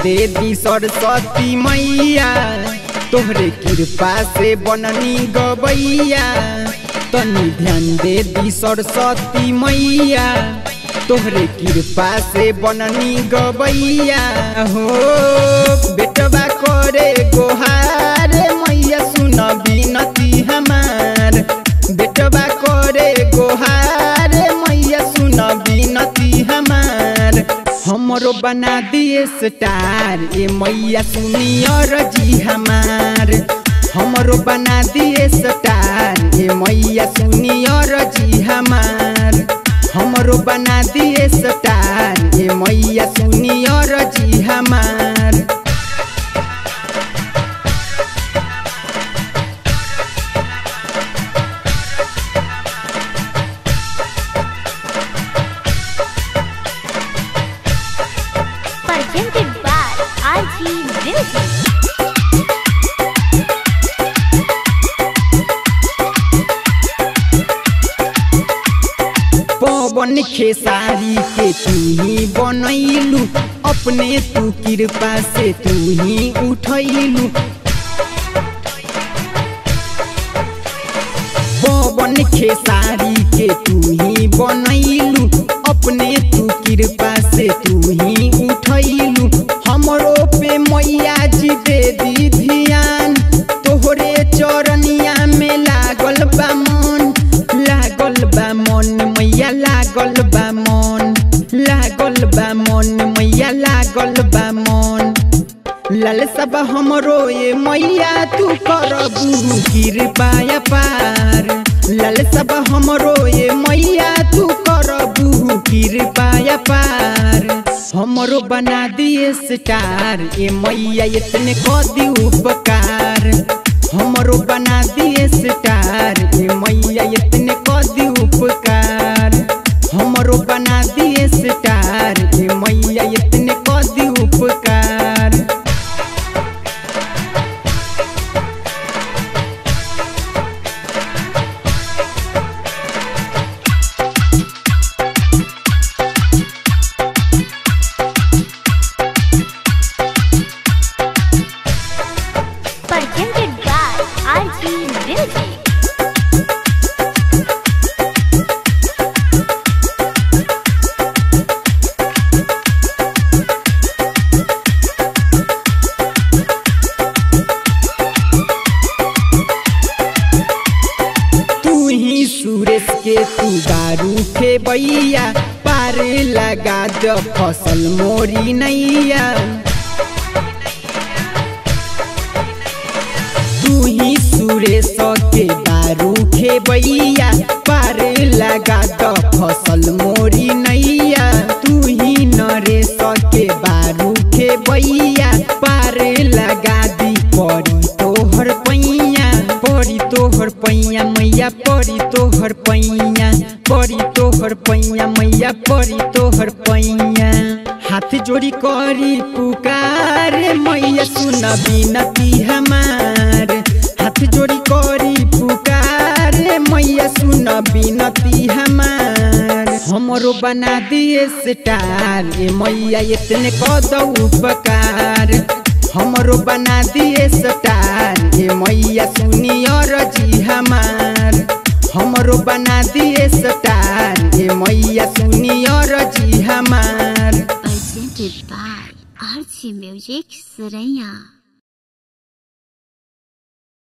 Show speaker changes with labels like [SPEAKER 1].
[SPEAKER 1] दे दी सरस्वती मैया, तोहरे कृपा से बननी गवैया। तनी ध्यान दे दी सरस्वती मैया, तोहरे कृपा से बननी गवैया हो। बेटवा करे गोहार मैया सुन बिनती हमार, बेटवा करे गोहार मैया सुन बिनती हमार। हमरो बना दिए स्टार ए मैया सुनी अर्जी हमार, हमरो बना दिए स्टार ए मैया सुनी अर्जी हमार। हमरो बना दिए स्टार ए मैया सुनी अर्जी हमार।
[SPEAKER 2] Presented by RG Music।
[SPEAKER 1] Pawan Khesari के तू ही बनैलू, अपने तू कृपा से तू ही उठैलू। पवन खेसारी के तू ही बनैलू, अपने तू कृपा से तू ही उठैलू। हमरो पे मैया जी दे दी ध्यान, तोहरे चरनिया में लागल बा मन, लागल बा मन मैया लागल बा मन, लागल बा मन मैया लागल बा मन। लाल सब हमरो ये मैया तू करबू कृपा पार, लाल सब हमरो ये मैया तू करबू कृपा पार। हमरो बना दिए स्टार ए मैया इतने कदी उपकार, हमरो बना दिए स्टार ए मैया इतने कदी उपकार। हमरो बना दिए स्टार ए मैया इतने कदी उपकार।
[SPEAKER 2] Presented by RG Music।
[SPEAKER 1] तू ही सुरेश के तू दारू के बैया, पार लगा द फसल मोरी नैया। तू ही सुरेश के दारू के बैया, पार लगा द फसल मोरी नैया। तू ही नरेश के बारू के बैया, पार लगा दी परी तोहर पैया, परी तोहर पैया मैया परी तोहर पैया, परी तोहर पैया मैया परी तोहर पैया। हाथ जोड़ी करी पुकार मैया सुन बिनती हमार, हाथ जोड़ी करी पुकार मैया सुन बिनती हमार। हमरो बना दिए स्टार ए मैया इतने कदौ उपकार, हमरो बना दिए स्टार ए मैया सुनी अर्जी हमार। हमरो बना दिए स्टार ए मैया सुनी अर्जी हमार।
[SPEAKER 2] Presented by RG Music Saraya।